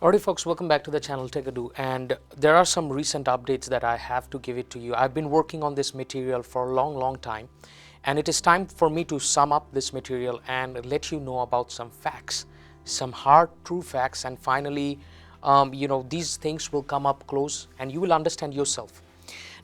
Alright folks, welcome back to the channel Techado, and there are some recent updates that I have to give it to you. I've been working on this material for a long time, and it is time for me to sum up this material and let you know about some facts, some hard true facts, and finally these things will come up close and you will understand yourself.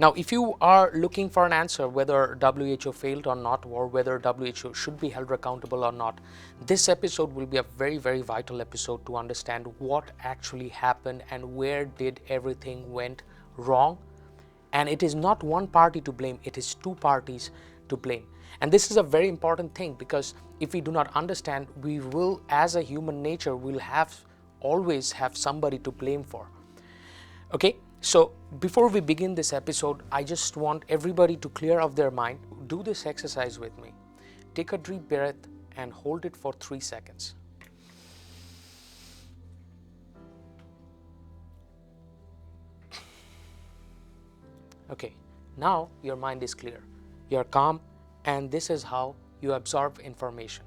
Now, if you are looking for an answer whether WHO failed or not, or whether WHO should be held accountable or not, this episode will be a very vital episode to understand what actually happened and where did everything went wrong. And it is not one party to blame, it is two parties to blame. And this is a very important thing, because if we do not understand, we will, as a human nature, will always have somebody to blame for. Okay, so before we begin this episode, I just want everybody to clear off their mind. Do this exercise with me. Take a deep breath and hold it for 3 seconds. Okay, now your mind is clear. You're calm, and this is how you absorb information.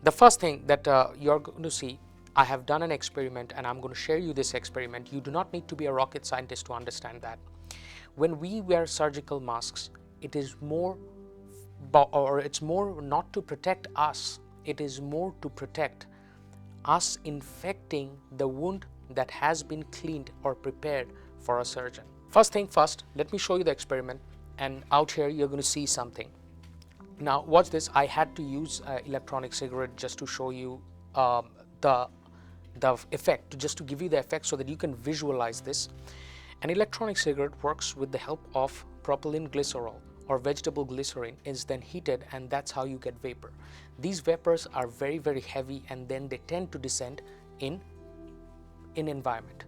The first thing that you're going to see, I have done an experiment and I'm going to share you this experiment. You do not need to be a rocket scientist to understand that. When we wear surgical masks, it is more not to protect us, it is more to protect us infecting the wound that has been cleaned or prepared for a surgeon. First thing first, let me show you the experiment, and out here you're going to see something. Now watch this. I had to use electronic cigarette just to show you the effect, just to give you the effect so that you can visualize this. An electronic cigarette works with the help of propylene glycerol, or vegetable glycerin, is then heated, and that's how you get vapor. These vapors are very heavy, and then they tend to descend in environment.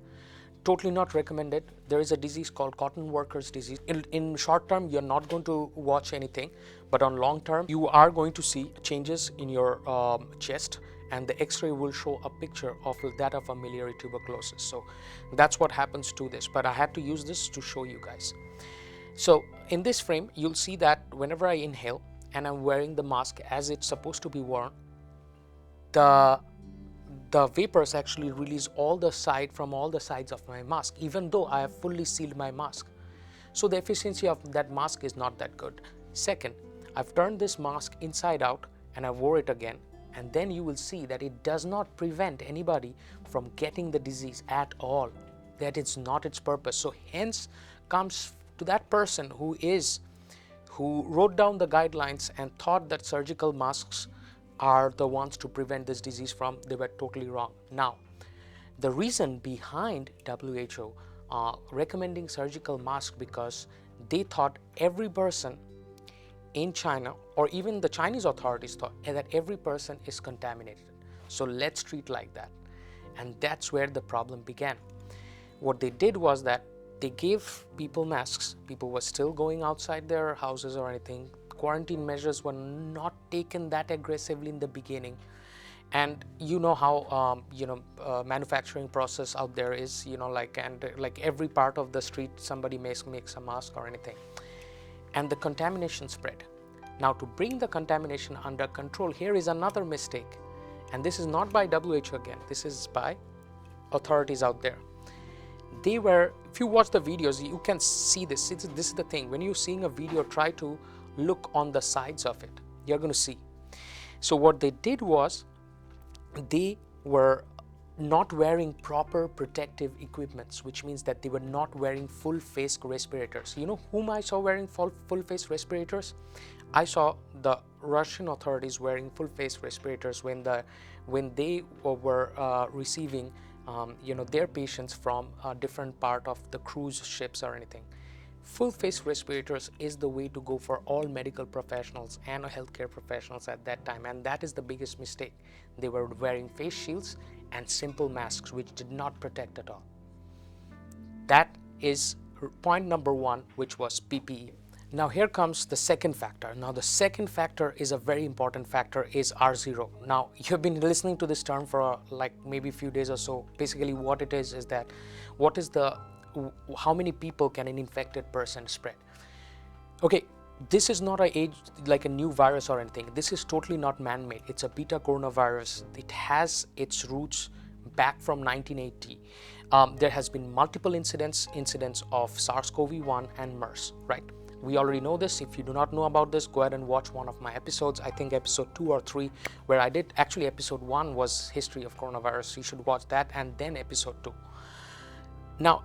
Totally not recommended. There is a disease called cotton workers disease. In short term, you're not going to watch anything, but on long term, you are going to see changes in your chest, and the x-ray will show a picture of that of a miliary tuberculosis. So that's what happens to this, but I had to use this to show you guys. So in this frame, you'll see that whenever I inhale and I'm wearing the mask as it's supposed to be worn, the vapors actually release from all the sides of my mask, even though I have fully sealed my mask. So the efficiency of that mask is not that good. Second, I've turned this mask inside out and I wore it again, and then you will see that it does not prevent anybody from getting the disease at all. That is not its purpose. So hence comes to that person who wrote down the guidelines and thought that surgical masks are the ones to prevent this disease from. They were totally wrong. Now, the reason behind WHO recommending surgical mask, because they thought every person in China, or even the Chinese authorities thought that every person is contaminated. So let's treat like that. And that's where the problem began. What they did was that they gave people masks. People were still going outside their houses or anything. Quarantine measures were not taken that aggressively in the beginning. And you know how manufacturing process out there is, like every part of the street somebody makes a mask or anything. And the contamination spread. Now, to bring the contamination under control, here is another mistake, and this is not by WHO again, this is by authorities out there. If you watch the videos, you can see this. This is the thing. When you're seeing a video, try to look on the sides of it. You're going to see. So what they did was, they were not wearing proper protective equipments, which means that they were not wearing full face respirators. You know whom I saw wearing full face respirators? I saw the Russian authorities wearing full face respirators when they were receiving their patients from a different part of the cruise ships or anything. Full face respirators is the way to go for all medical professionals and healthcare professionals at that time, and that is the biggest mistake. They were wearing face shields and simple masks which did not protect at all. That is point number one, which was PPE. Now here comes the second factor. Now the second factor is a very important factor, is R0. Now you've been listening to this term for like maybe a few days or so. Basically what it is that how many people can an infected person spread? Okay, this is not like a new virus or anything. This is totally not man-made. It's a beta coronavirus. It has its roots back from 1980, there has been multiple incidents of SARS-CoV-1 and MERS, right? We already know this. If you do not know about this, go ahead and watch one of my episodes. I think episode 2 or 3, where I did, actually episode 1 was history of coronavirus. You should watch that, and then episode 2. Now,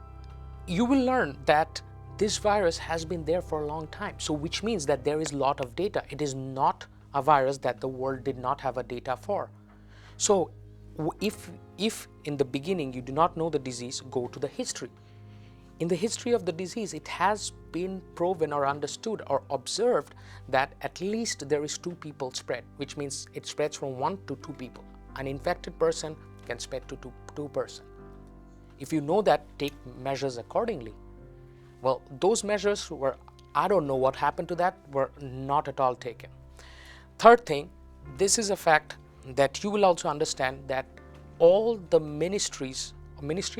you will learn that this virus has been there for a long time. So which means that there is a lot of data. It is not a virus that the world did not have a data for. So if in the beginning you do not know the disease, go to the history. In the history of the disease, it has been proven or understood or observed that at least there is 2 people spread, which means it spreads from 1 to 2 people. An infected person can spread to 2 person. If you know that, take measures accordingly. Well, those measures were, I don't know what happened to that, were not at all taken. Third thing, this is a fact that you will also understand, that all the Ministry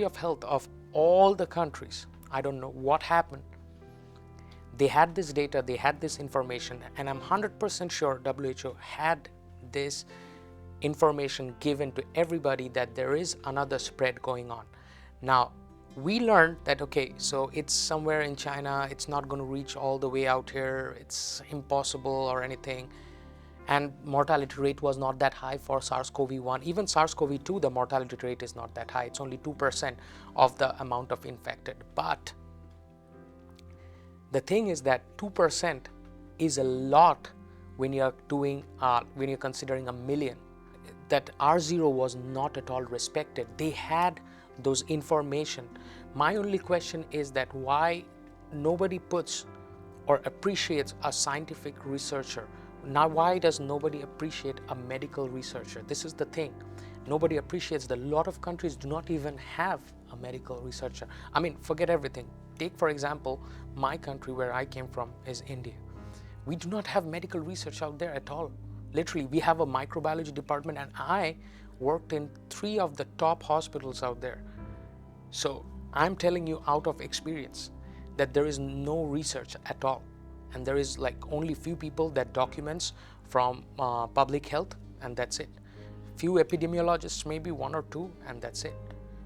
of Health of all the countries, I don't know what happened, they had this data, they had this information, and I'm 100% sure WHO had this information given to everybody that there is another spread going on. Now, we learned that, okay, so it's somewhere in China, it's not going to reach all the way out here, it's impossible or anything. And mortality rate was not that high for SARS-CoV-1. Even SARS-CoV-2, the mortality rate is not that high. It's only 2% of the amount of infected. But the thing is that 2% is a lot when you're considering a million. That R0 was not at all respected. They had those information. My only question is that why nobody puts or appreciates a scientific researcher. Now, why does nobody appreciate a medical researcher? This is the thing. Nobody appreciates that a lot of countries do not even have a medical researcher. I mean, forget everything. Take, for example, my country where I came from is India. We do not have medical research out there at all. Literally, we have a microbiology department, and I worked in 3 of the top hospitals out there. So I'm telling you out of experience that there is no research at all, and there is like only few people that documents from public health, and that's it. Few epidemiologists, maybe 1 or 2, and that's it.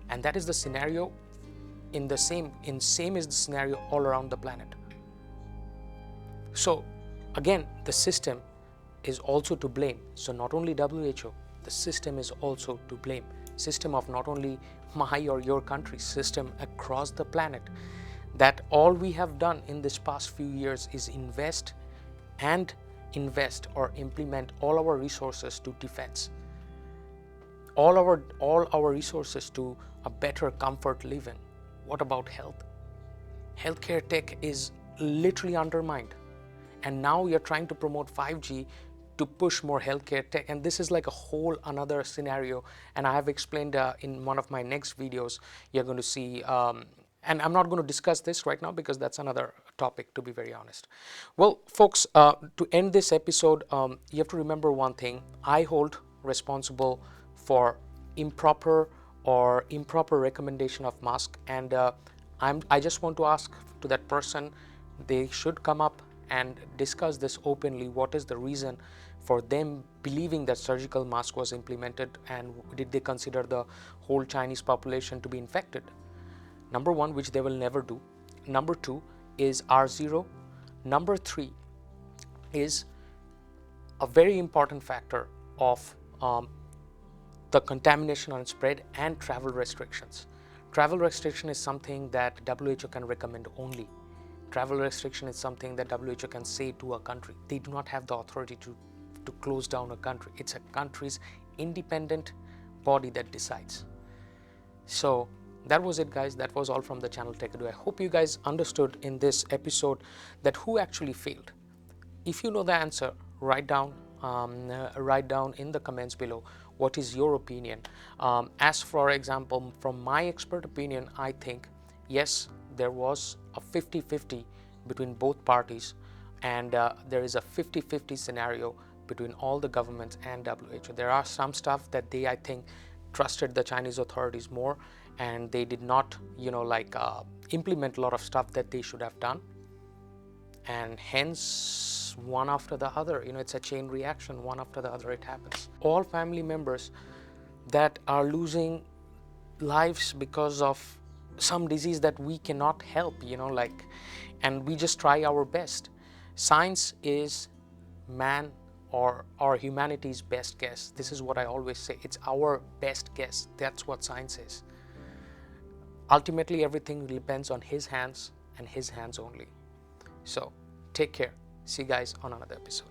And that is the scenario same is the scenario all around the planet. So again, the system is also to blame. So not only WHO, the system is also to blame. System of not only my or your country, system across the planet. That all we have done in this past few years is invest or implement all our resources to defense. All our resources to a better comfort living. What about health? Healthcare tech is literally undermined. And now you're trying to promote 5G to push more healthcare tech, and this is like a whole another scenario, and I have explained in one of my next videos. You're going to see, and I'm not going to discuss this right now because that's another topic, to be very honest. Well, folks, to end this episode, you have to remember one thing. I hold responsible for improper recommendation of mask, and I just want to ask to that person, they should come up and discuss this openly. What is the reason for them believing that surgical mask was implemented, and did they consider the whole Chinese population to be infected? Number 1, which they will never do. Number 2 is R0. Number 3 is a very important factor of the contamination and spread and travel restrictions. Travel restriction is something that WHO can recommend only. Travel restriction is something that WHO can say to a country. They do not have the authority to close down a country. It's a country's independent body that decides. So that was it, guys. That was all from the channel Techado. I hope you guys understood in this episode that who actually failed. If you know the answer, write down in the comments below what is your opinion. As for example, from my expert opinion, I think yes, there was a 50-50 between both parties, and there is a 50-50 scenario between all the governments and WHO. There are some stuff that they, I think, trusted the Chinese authorities more, and they did not, implement a lot of stuff that they should have done, and hence one after the other, it's a chain reaction, one after the other it happens. All family members that are losing lives because of some disease that we cannot help, and we just try our best. Science is man or humanity's best guess. This is what I always say. It's our best guess. That's what science is. Ultimately, everything depends on his hands and his hands only. So take care. See you guys on another episode.